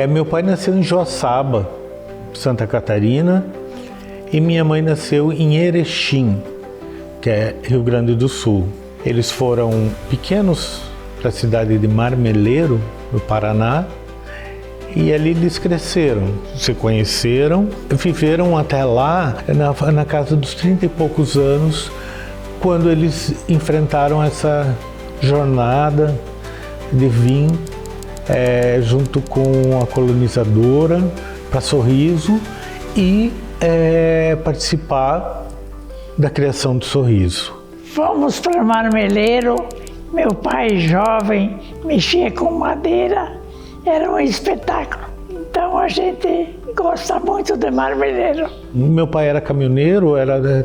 Meu pai nasceu em Joaçaba, Santa Catarina, e minha mãe nasceu em Erechim, que é Rio Grande do Sul. Eles foram pequenos para a cidade de Marmeleiro, no Paraná, e ali eles cresceram, se conheceram, viveram até lá, na casa dos 30 e poucos anos, quando eles enfrentaram essa jornada de vir junto com a colonizadora para Sorriso e participar da criação do Sorriso. Fomos para Marmeleiro, meu pai jovem mexia com madeira, era um espetáculo. Então a gente gosta muito de Marmeleiro. Meu pai era caminhoneiro,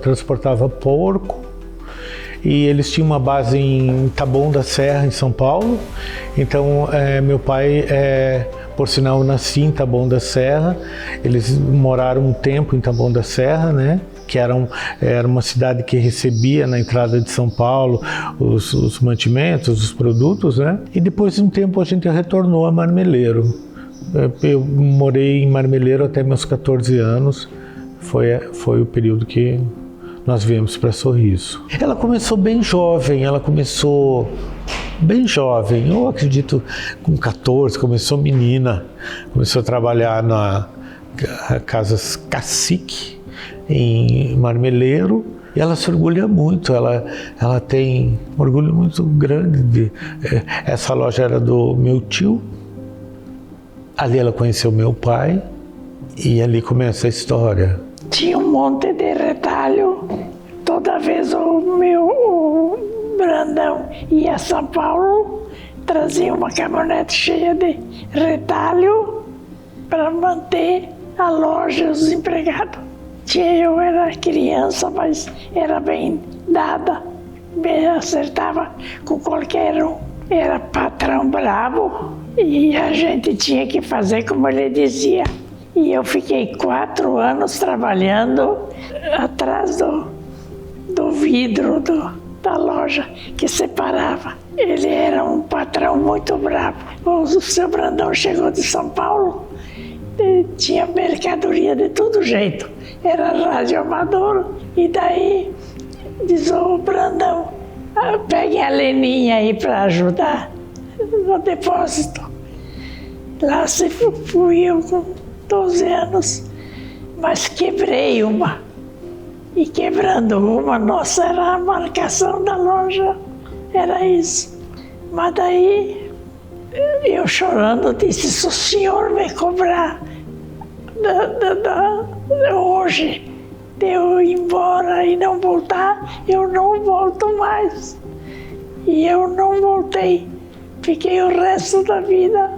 transportava porco, e eles tinham uma base em Taboão da Serra, em São Paulo. Então meu pai, por sinal, nasci em Taboão da Serra. Eles moraram um tempo em Taboão da Serra, né? Que era uma cidade que recebia na entrada de São Paulo os mantimentos, os produtos, né? E depois de um tempo a gente retornou a Marmeleiro. Eu morei em Marmeleiro até meus 14 anos, foi o período que nós viemos para Sorriso. Ela começou bem jovem, eu acredito com 14, começou menina, começou a trabalhar na Casas Cacique, em Marmeleiro, e ela se orgulha muito, ela tem um orgulho muito grande. Essa loja era do meu tio, ali ela conheceu meu pai, e ali começa a história. Tinha um monte de retalho, toda vez o Brandão ia a São Paulo, trazia uma caminhonete cheia de retalho para manter a loja, os empregados. Eu era criança, mas era bem dada, bem acertava com qualquer um. Era patrão bravo e a gente tinha que fazer como ele dizia. E eu fiquei 4 anos trabalhando atrás do vidro da loja que separava. Ele era um patrão muito bravo. O seu Brandão chegou de São Paulo, tinha mercadoria de todo jeito. Era rádio amador, e daí diz o Brandão, pegue a Leninha aí para ajudar no depósito. Lá se fui eu com 12 anos, mas quebrei uma. E quebrando uma, nossa, era a marcação da loja, era isso. Mas daí eu chorando disse, se o senhor me cobrar hoje de eu ir embora e não voltar, eu não volto mais. E eu não voltei. Fiquei o resto da vida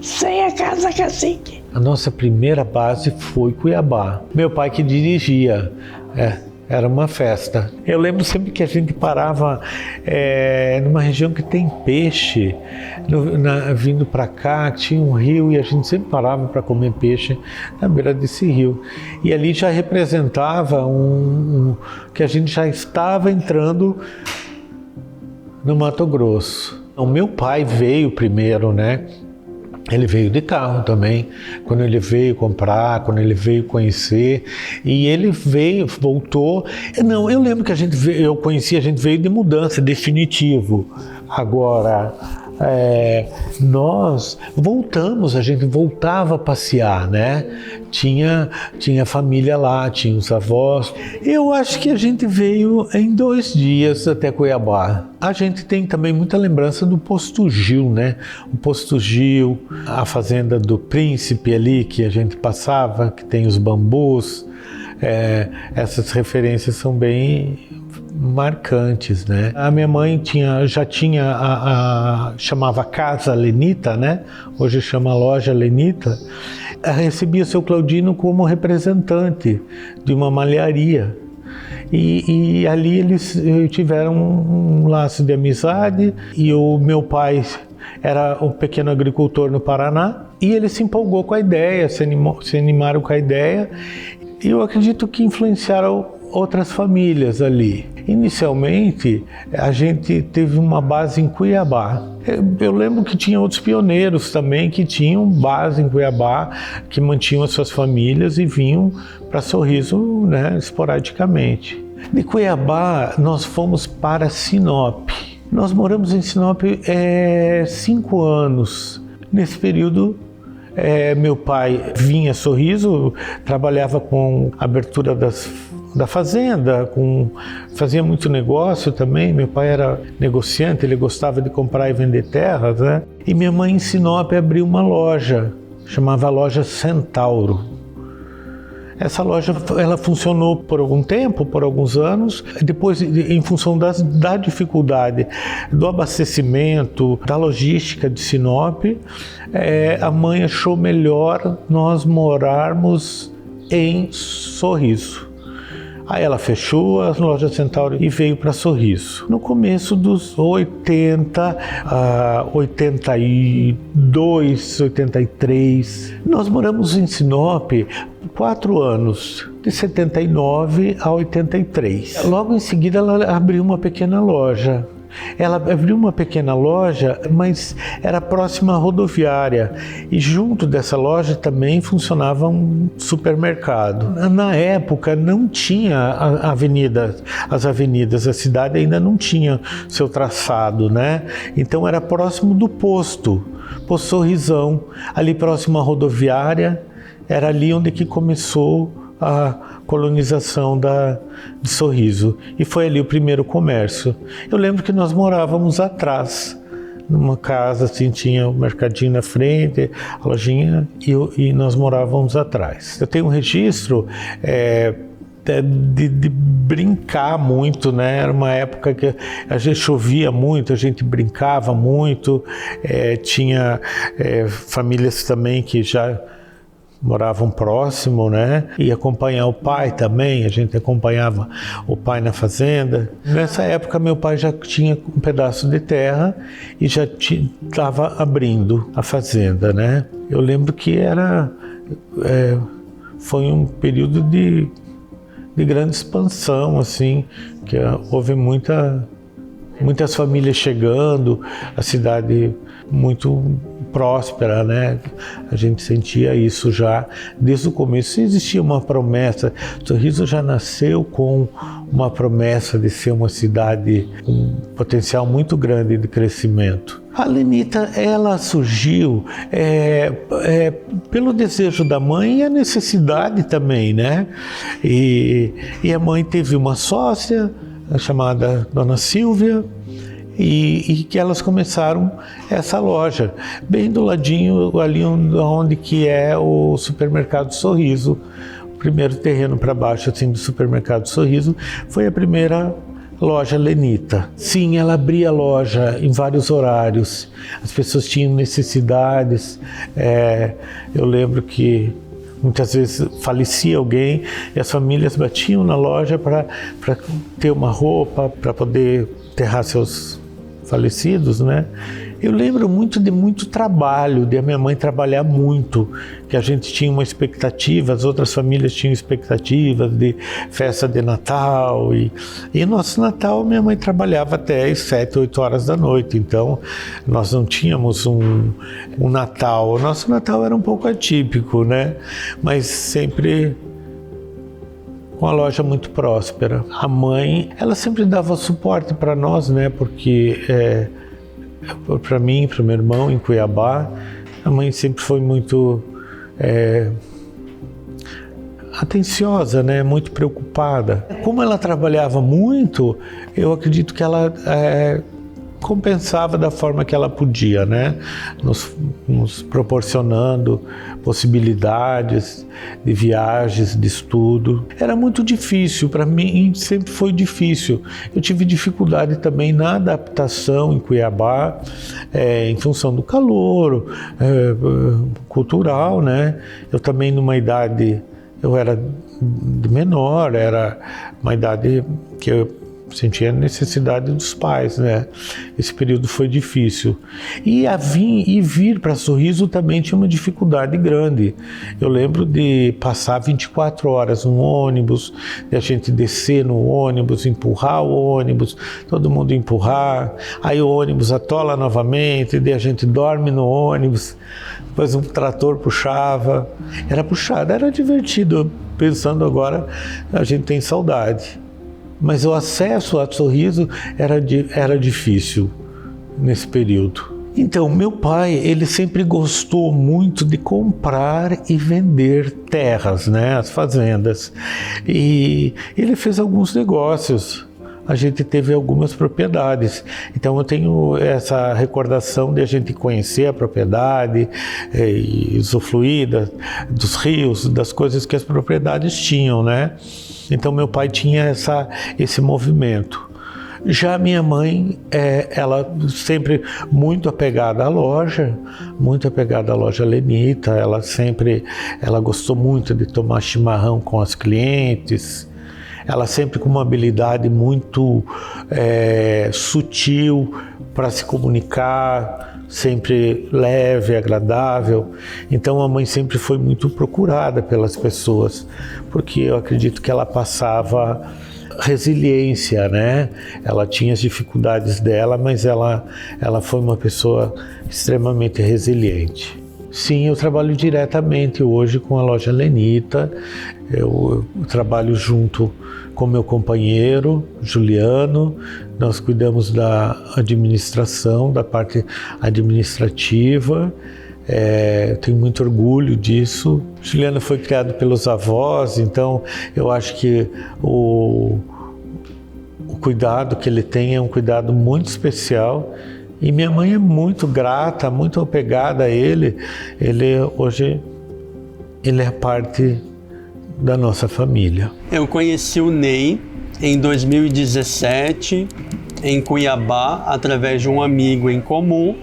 sem a Casa Cacique. A nossa primeira base foi Cuiabá. Meu pai que dirigia. Era uma festa. Eu lembro sempre que a gente parava numa região que tem peixe, vindo para cá, tinha um rio e a gente sempre parava para comer peixe na beira desse rio. E ali já representava que a gente já estava entrando no Mato Grosso. O meu pai veio primeiro, né? Ele veio de carro também, quando ele veio comprar, quando ele veio conhecer, e ele veio, voltou. Não, eu lembro que a gente veio de mudança, definitivo. Agora, nós voltamos, a gente voltava a passear, né? Tinha família lá, tinha os avós. Eu acho que a gente veio em 2 dias até Cuiabá. A gente tem também muita lembrança do Posto Gil, né? O Posto Gil, a fazenda do Príncipe ali, que a gente passava, que tem os bambus. Essas referências são bem marcantes, né? A minha mãe já tinha chamava Casa Lenita, né? Hoje chama Loja Lenita. Recebia seu Claudino como representante de uma malharia. E ali eles tiveram um laço de amizade, e o meu pai era um pequeno agricultor no Paraná, e ele se empolgou com a ideia, se animaram com a ideia, e eu acredito que influenciaram outras famílias ali. Inicialmente, a gente teve uma base em Cuiabá. Eu lembro que tinha outros pioneiros também que tinham base em Cuiabá, que mantinham as suas famílias e vinham para Sorriso, né, esporadicamente. De Cuiabá, nós fomos para Sinop. Nós moramos em Sinop 5 anos. Nesse período, meu pai vinha a Sorriso, trabalhava com abertura da fazenda, fazia muito negócio também. Meu pai era negociante, ele gostava de comprar e vender terras, né? E minha mãe em Sinop abriu uma loja, chamava Loja Centauro. Essa loja, ela funcionou por algum tempo, por alguns anos. Depois, em função da dificuldade do abastecimento, da logística de Sinop, a mãe achou melhor nós morarmos em Sorriso. Aí ela fechou a loja Centauro e veio para Sorriso. No começo dos 80, 82, 83, nós moramos em Sinop 4 anos, de 79 a 83. Logo em seguida ela abriu uma pequena loja. Ela abriu uma pequena loja, mas era próxima à rodoviária, e junto dessa loja também funcionava um supermercado. Na época não tinha as avenidas, a cidade ainda não tinha seu traçado, né? Então era próximo do posto Sorrisão, ali próximo à rodoviária, era ali onde que começou a colonização de Sorriso, e foi ali o primeiro comércio. Eu lembro que nós morávamos atrás, numa casa assim, tinha o mercadinho na frente, a lojinha, e nós morávamos atrás. Eu tenho um registro de brincar muito, né? Era uma época que a gente chovia muito, a gente brincava muito, tinha famílias também que já moravam próximo, né? E acompanhar o pai também, a gente acompanhava o pai na fazenda. Nessa época meu pai já tinha um pedaço de terra e já estava abrindo a fazenda, né? Eu lembro que foi um período de grande expansão, assim, que houve muitas famílias chegando, a cidade muito próspera, né? A gente sentia isso já desde o começo. Existia uma promessa. Sorriso já nasceu com uma promessa de ser uma cidade com um potencial muito grande de crescimento. A Lenita, ela surgiu pelo desejo da mãe e a necessidade também, né? E a mãe teve uma sócia chamada Dona Silvia, e que elas começaram essa loja, bem do ladinho ali onde que é o supermercado Sorriso. O primeiro terreno para baixo assim, do supermercado Sorriso foi a primeira loja Lenita. Sim, ela abria a loja em vários horários, as pessoas tinham necessidades. Eu lembro que muitas vezes falecia alguém e as famílias batiam na loja para ter uma roupa, para poder enterrar seus falecidos, né? Eu lembro muito trabalho, de a minha mãe trabalhar muito, que a gente tinha uma expectativa, as outras famílias tinham expectativas de festa de Natal, e nosso Natal minha mãe trabalhava até as 7, 8 horas da noite, então nós não tínhamos um Natal. O nosso Natal era um pouco atípico, né? Mas sempre com a loja muito próspera. A mãe, ela sempre dava suporte para nós, né? Porque para mim, para o meu irmão em Cuiabá, a mãe sempre foi muito atenciosa, né? Muito preocupada. Como ela trabalhava muito, eu acredito que ela compensava da forma que ela podia, né? Nos proporcionando possibilidades de viagens, de estudo. Era muito difícil, para mim sempre foi difícil. Eu tive dificuldade também na adaptação em Cuiabá, em função do calor cultural, né? Eu também numa idade, eu era menor, era uma idade que eu sentia a necessidade dos pais, né? Esse período foi difícil. E vir para Sorriso também tinha uma dificuldade grande. Eu lembro de passar 24 horas no ônibus, de a gente descer no ônibus, empurrar o ônibus, todo mundo empurrar, aí o ônibus atola novamente, daí a gente dorme no ônibus, depois um trator puxava. Era puxado, era divertido. Pensando agora, a gente tem saudade. Mas o acesso a Sorriso era difícil nesse período. Então, meu pai, ele sempre gostou muito de comprar e vender terras, né, as fazendas. E ele fez alguns negócios. A gente teve algumas propriedades. Então eu tenho essa recordação de a gente conhecer a propriedade e usufruir dos rios, das coisas que as propriedades tinham, né? Então meu pai tinha esse movimento. Já minha mãe, ela sempre muito apegada à loja Lenita, ela gostou muito de tomar chimarrão com as clientes. Ela sempre com uma habilidade muito sutil para se comunicar, sempre leve, agradável. Então a mãe sempre foi muito procurada pelas pessoas, porque eu acredito que ela passava resiliência, né? Ela tinha as dificuldades dela, mas ela foi uma pessoa extremamente resiliente. Sim, eu trabalho diretamente hoje com a loja Lenita. Eu trabalho junto com meu companheiro, Juliano. Nós cuidamos da administração, da parte administrativa. Tenho muito orgulho disso. Juliano foi criado pelos avós, então eu acho que o cuidado que ele tem é um cuidado muito especial. E minha mãe é muito grata, muito apegada a ele. Hoje é parte da nossa família. Eu conheci o Ney em 2017, em Cuiabá, através de um amigo em comum.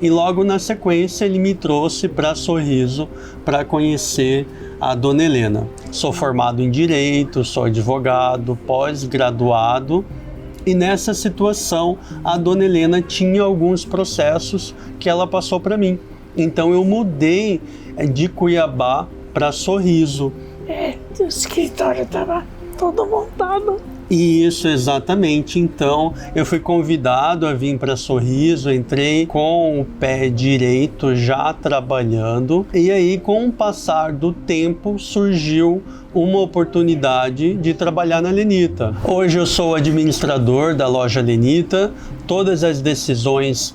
E logo na sequência ele me trouxe para Sorriso para conhecer a Dona Helena. Sou formado em Direito, sou advogado, pós-graduado. E nessa situação, a Dona Helena tinha alguns processos que ela passou para mim. Então eu mudei de Cuiabá para Sorriso. O escritório estava todo montado. Isso, exatamente. Então eu fui convidado a vir para Sorriso, entrei com o pé direito já trabalhando. E aí, com o passar do tempo, surgiu uma oportunidade de trabalhar na Lenita. Hoje eu sou administrador da loja Lenita, todas as decisões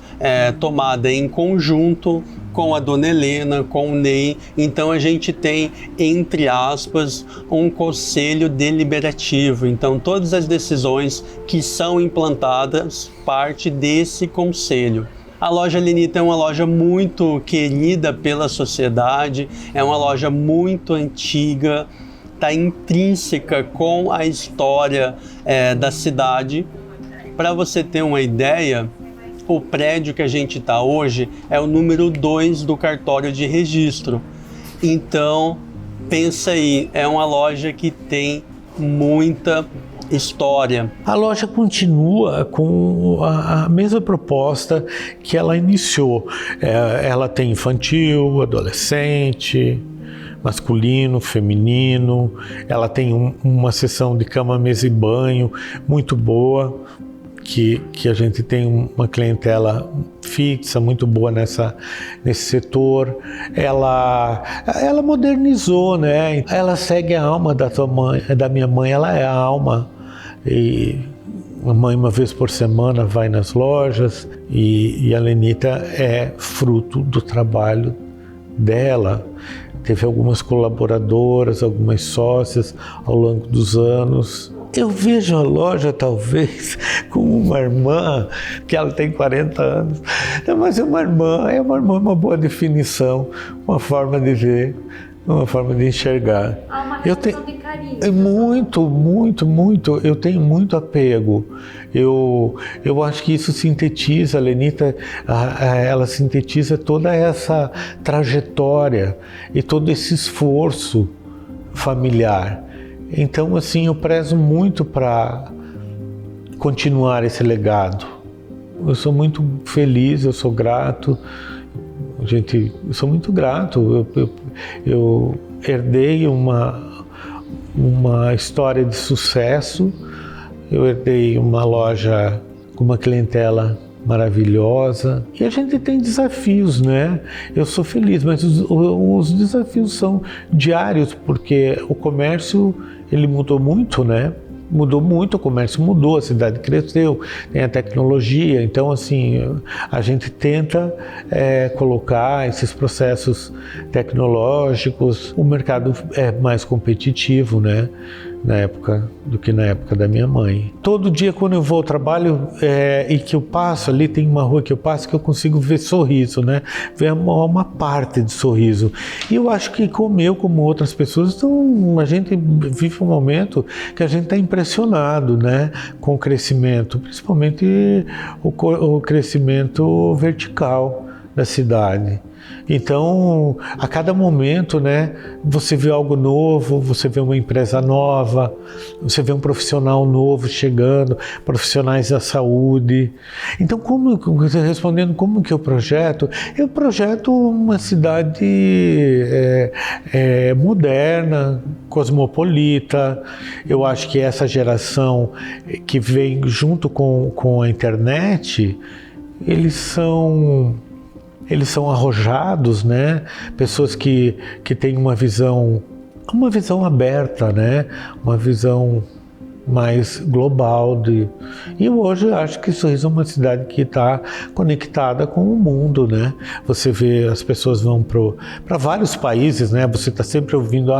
tomadas em conjunto com a Dona Helena, com o Ney. Então a gente tem, entre aspas, um conselho deliberativo. Então todas as decisões que são implantadas parte desse conselho. A loja Lenita é uma loja muito querida pela sociedade, é uma loja muito antiga, está intrínseca com a história da cidade. Para você ter uma ideia, o prédio que a gente está hoje é o número 2 do cartório de registro. Então, pensa aí, é uma loja que tem muita história. A loja continua com a mesma proposta que ela iniciou. Ela tem infantil, adolescente, masculino, feminino. Ela tem uma seção de cama, mesa e banho muito boa, que a gente tem uma clientela fixa, muito boa nesse setor. Ela modernizou, né? Ela segue a alma da minha mãe, ela é a alma. E a mãe, uma vez por semana, vai nas lojas, e a Lenita é fruto do trabalho dela. Teve algumas colaboradoras, algumas sócias ao longo dos anos. Eu vejo a loja, talvez, como uma irmã, que ela tem 40 anos, mas é uma irmã, uma boa definição, uma forma de ver, uma forma de enxergar. Há uma relação de carinho. Muito. Eu tenho muito apego. Eu acho que isso sintetiza, a Lenita, ela sintetiza toda essa trajetória e todo esse esforço familiar. Então, assim, eu prezo muito para continuar esse legado. Eu sou muito feliz, eu sou grato. Eu sou muito grato. Eu herdei uma história de sucesso. Eu herdei uma loja com uma clientela maravilhosa. E a gente tem desafios, né? Eu sou feliz, mas os desafios são diários, porque o comércio, ele mudou muito, né? Mudou muito, o comércio mudou, a cidade cresceu, tem a tecnologia, então assim, a gente tenta colocar esses processos tecnológicos, o mercado é mais competitivo, né? Do que na época da minha mãe. Todo dia quando eu vou ao trabalho e que eu passo, ali tem uma rua que eu passo que eu consigo ver Sorriso, né? Ver uma parte de Sorriso. E eu acho que como outras pessoas, então a gente vive um momento que a gente está impressionado, né? Com o crescimento, principalmente o crescimento vertical da cidade. Então, a cada momento, né, você vê algo novo, você vê uma empresa nova, você vê um profissional novo chegando, profissionais da saúde. Então, respondendo como que eu projeto uma cidade moderna, cosmopolita. Eu acho que essa geração que vem junto com a internet, eles são arrojados, né? Pessoas que têm uma visão aberta, né? Uma visão mais global. E hoje eu acho que Sorriso é uma cidade que está conectada com o mundo, né? Você vê, as pessoas vão para vários países, né? Você está sempre ouvindo,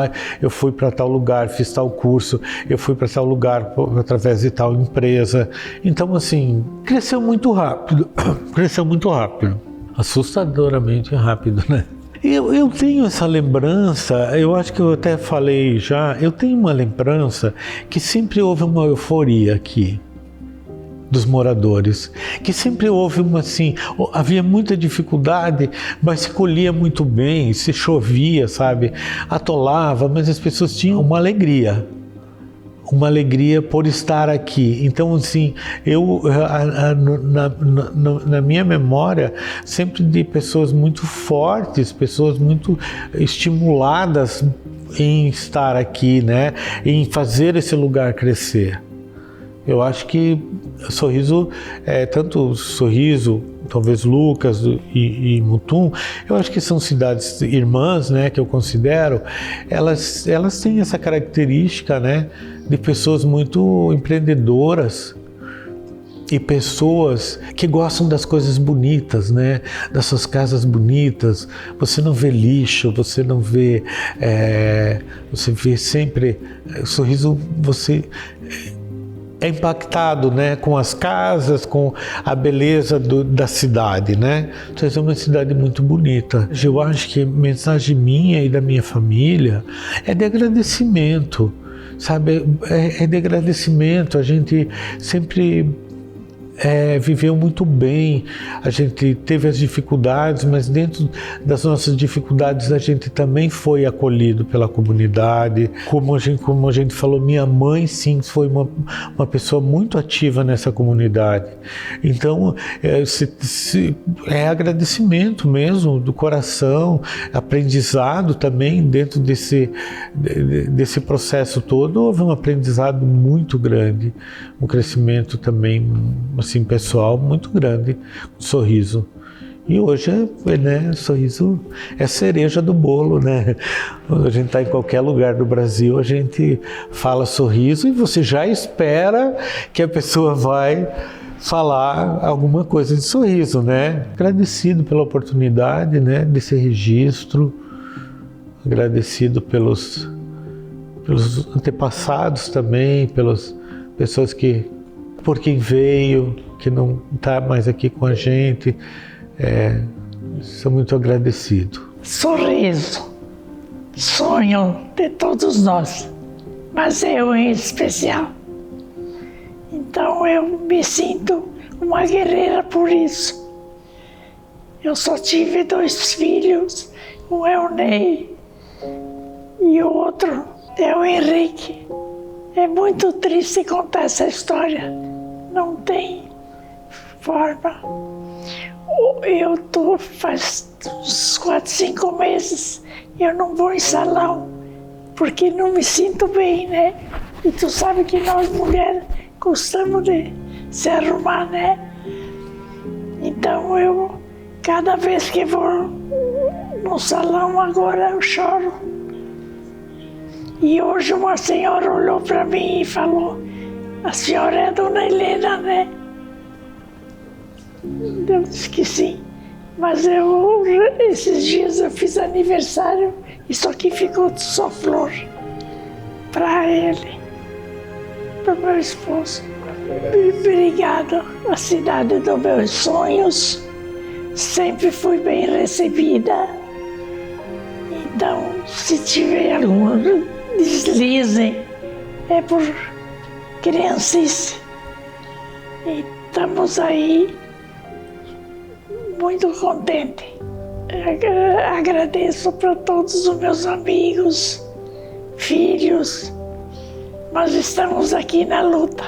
eu fui para tal lugar, fiz tal curso, eu fui para tal lugar através de tal empresa. Então, assim, cresceu muito rápido. Assustadoramente rápido, né? Eu tenho essa lembrança, eu acho que eu até falei já, eu tenho uma lembrança que sempre houve uma euforia aqui dos moradores, que sempre houve havia muita dificuldade, mas se colhia muito bem, se chovia, sabe, atolava, mas as pessoas tinham uma alegria por estar aqui. Então, assim, eu na minha memória, sempre de pessoas muito fortes, pessoas muito estimuladas em estar aqui, né? Em fazer esse lugar crescer. Eu acho que Sorriso, tanto Sorriso, talvez Lucas e Mutum, eu acho que são cidades irmãs, né, que eu considero, elas têm essa característica, né, de pessoas muito empreendedoras e pessoas que gostam das coisas bonitas, né, das suas casas bonitas. Você não vê lixo, você não vê, você vê sempre Sorriso, você é impactado, né, com as casas, com a beleza da cidade, né? Então, é uma cidade muito bonita. Eu acho que a mensagem minha e da minha família é de agradecimento, sabe? É de agradecimento. A gente sempre viveu muito bem, a gente teve as dificuldades, mas dentro das nossas dificuldades a gente também foi acolhido pela comunidade. Como a gente falou, minha mãe sim foi uma pessoa muito ativa nessa comunidade. Então é agradecimento mesmo do coração, aprendizado também dentro desse processo todo. Houve um aprendizado muito grande, um crescimento também assim, pessoal muito grande, Sorriso. E hoje, né, Sorriso é cereja do bolo, né? A gente está em qualquer lugar do Brasil, a gente fala Sorriso e você já espera que a pessoa vai falar alguma coisa de Sorriso, né? Agradecido pela oportunidade, né, desse registro, agradecido pelos antepassados também, pelas pessoas por quem veio, que não está mais aqui com a gente. Sou muito agradecido. Sorriso, sonho de todos nós, mas eu em especial. Então eu me sinto uma guerreira por isso. Eu só tive 2 filhos, um é o Ney e o outro é o Henrique. É muito triste contar essa história, não tem forma. Eu tô faz uns 4, 5 meses, eu não vou em salão, porque não me sinto bem, né? E tu sabe que nós mulheres gostamos de se arrumar, né? Então eu, cada vez que vou no salão agora, eu choro. E hoje uma senhora olhou para mim e falou: a senhora é a dona Helena, né? Eu disse que sim. Mas esses dias eu fiz aniversário e só que ficou só flor para ele, para meu esposo. Obrigada, a cidade dos meus sonhos. Sempre fui bem recebida. Então, se tiver algum deslize, é por criancice. E estamos aí muito contentes. Agradeço para todos os meus amigos, filhos, mas estamos aqui na luta.